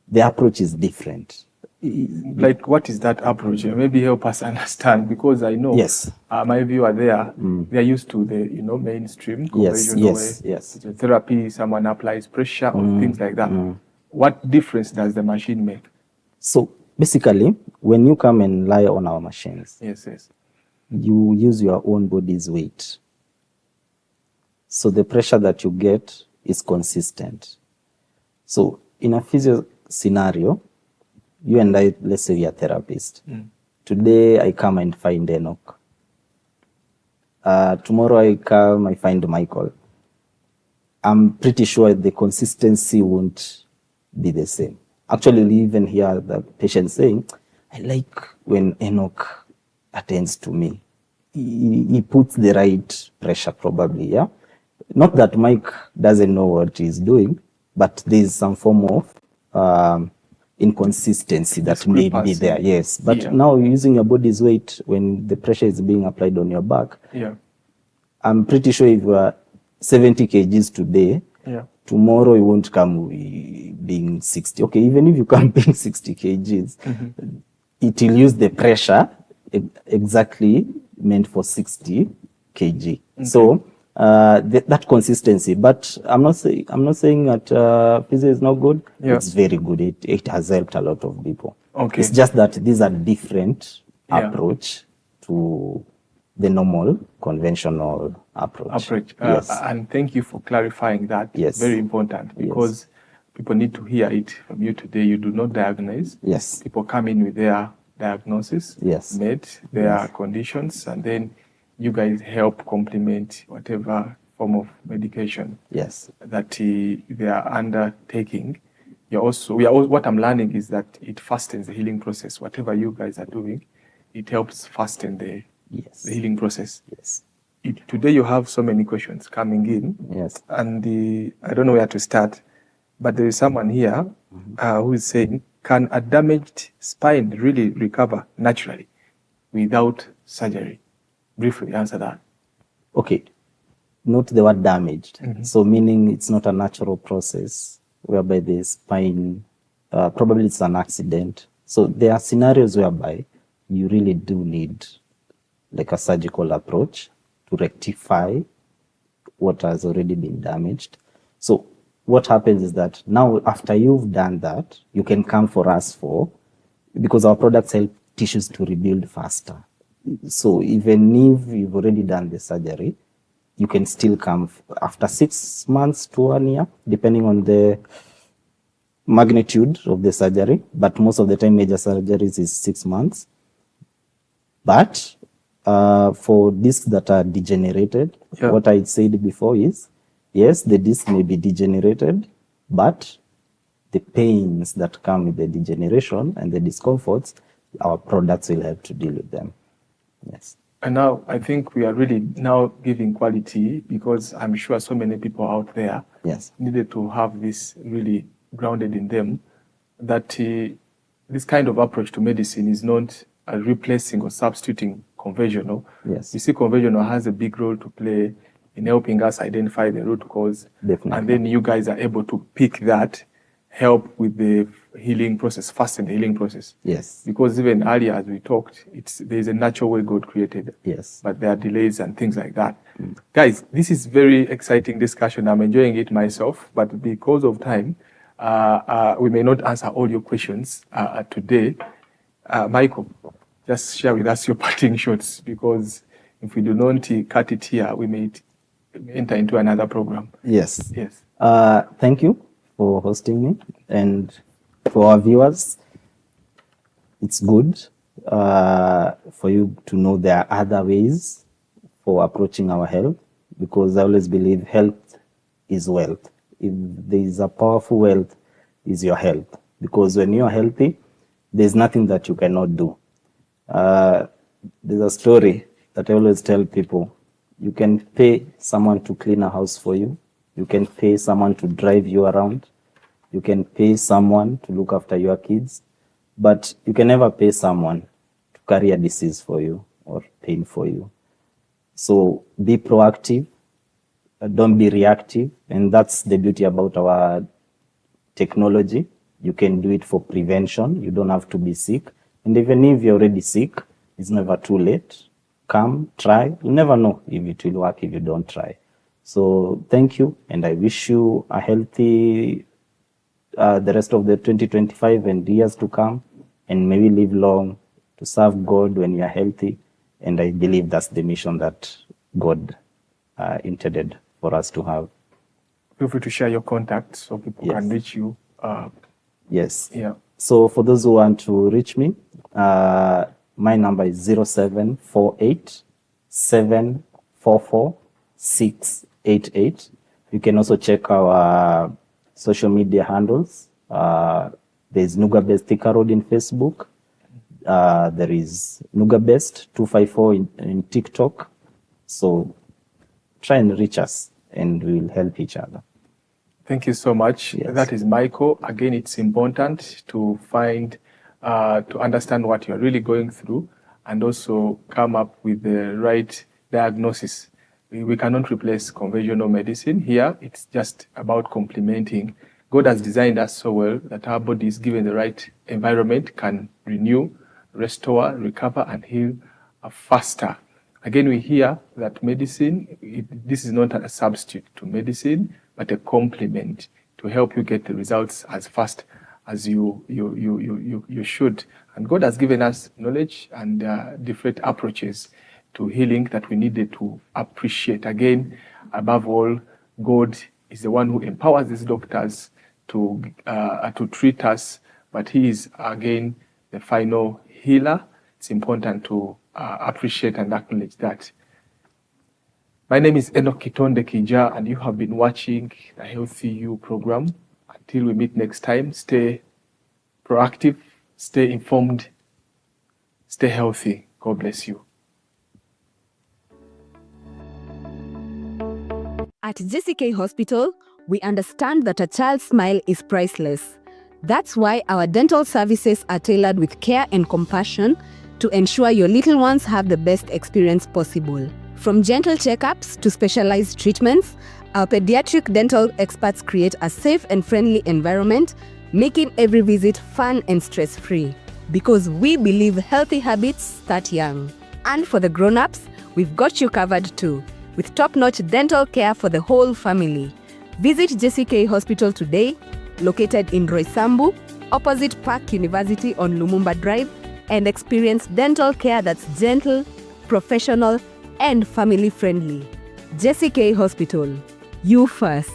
the approach is different. Like, what is that approach? Maybe help us understand, because I know Yes. my viewer there, they're used to the mainstream conventional way. Yes. Therapy, someone applies pressure or things like that. What difference does the machine make? So basically, when you come and lie on our machines, Yes. you use your own body's weight. So the pressure that you get is consistent. So in a physio scenario, you and I, let's say we are therapists. Today I come and find Enock. Tomorrow I come, I find Michael. I'm pretty sure the consistency won't be the same. Actually, we even hear the patient saying, I like when Enock attends to me. He puts the right pressure probably, yeah? Not that Mike doesn't know what he's doing, but there's some form of inconsistency that may be there, yes. But now using your body's weight when the pressure is being applied on your back, I'm pretty sure if you are 70 kgs today, tomorrow you won't come being 60. Okay, even if you come being 60 kgs, it will use the pressure exactly meant for 60 kg. So that consistency, but I'm not saying that physio is not good. It's very good. It has helped a lot of people. Okay. It's just that these are different approach to the normal conventional approach. Yes. And thank you for clarifying that. Yes. Very important, because people need to hear it from you today. You do not diagnose. Yes. People come in with their diagnosis, made their conditions, and then you guys help complement whatever form of medication that they are undertaking. What I'm learning is that it fastens the healing process. Whatever you guys are doing, it helps fasten the healing process. Today you have so many questions coming in, and I don't know where to start, but there is someone here who is saying, can a damaged spine really recover naturally without surgery? Briefly answer that. Okay, note the word damaged. So meaning it's not a natural process whereby the spine, probably it's an accident. So there are scenarios whereby you really do need like a surgical approach to rectify what has already been damaged. So what happens is that now after you've done that, you can come for us because our products help tissues to rebuild faster. So even if you've already done the surgery, you can still come after 6 months to 1 year, depending on the magnitude of the surgery. But most of the time, major surgeries is 6 months. But for discs that are degenerated, what I said before is, yes, the disc may be degenerated, but the pains that come with the degeneration and the discomforts, our products will help to deal with them. Yes. And now I think we are really now giving quality, because I'm sure so many people out there needed to have this really grounded in them, that this kind of approach to medicine is not replacing or substituting conventional. Yes. You see, conventional has a big role to play in helping us identify the root cause. Definitely. And then you guys are able to pick that, help with the healing process, fasten the healing process. Yes. Because even earlier, as we talked, there's a natural way God created. Yes. But there are delays and things like that. Guys, this is very exciting discussion. I'm enjoying it myself, but because of time, we may not answer all your questions today. Michael, just share with us your parting shots, because if we do not cut it here, we may enter into another program. Yes. Yes. Thank you for hosting me, and for our viewers, it's good for you to know there are other ways for approaching our health, because I always believe health is wealth. If there is a powerful wealth, is your health, because when you are healthy, there's nothing that you cannot do. there's a story that I always tell people. You can pay someone to clean a house for you. You can pay someone to drive you around. You can pay someone to look after your kids, but you can never pay someone to carry a disease for you or pain for you. So be proactive, don't be reactive. And that's the beauty about our technology. You can do it for prevention. You don't have to be sick. And even if you're already sick, it's never too late. Come, try. You never know if it will work if you don't try. So thank you. And I wish you a healthy, the rest of the 2025 and years to come. And may we live long to serve God when you are healthy. And I believe that's the mission that God intended for us to have. Feel free to share your contacts so people can reach you. Yes. Yeah. So for those who want to reach me, my number is 0748 744 688. You can also check our social media handles. There's Nuga Best Thika Road in Facebook. There is Nuga Best 254 in TikTok. So try and reach us and we'll help each other. Thank you so much. Yes. That is Michael. Again, it's important to to understand what you're really going through and also come up with the right diagnosis. We cannot replace conventional medicine here. It's just about complementing. God has designed us so well that our bodies, given the right environment, can renew, restore, recover, and heal faster. Again, we hear that medicine, this is not a substitute to medicine, but a complement to help you get the results as fast as you should. And God has given us knowledge and different approaches to healing that we needed to appreciate. Again, above all, God is the one who empowers these doctors to treat us, but He is, again, the final healer. It's important to appreciate and acknowledge that. My name is Enock Kitondekijja, and you have been watching the healthyyou program. Until we meet next time, stay proactive, stay informed, stay healthy. God bless you. At JCK Hospital, we understand that a child's smile is priceless. That's why our dental services are tailored with care and compassion to ensure your little ones have the best experience possible. From gentle checkups to specialized treatments, our pediatric dental experts create a safe and friendly environment, making every visit fun and stress-free. Because we believe healthy habits start young. And for the grown-ups, we've got you covered too, with top-notch dental care for the whole family. Visit JCK Hospital today, located in Roysambu, opposite Park University on Lumumba Drive, and experience dental care that's gentle, professional, and family-friendly. JCK Hospital, you first.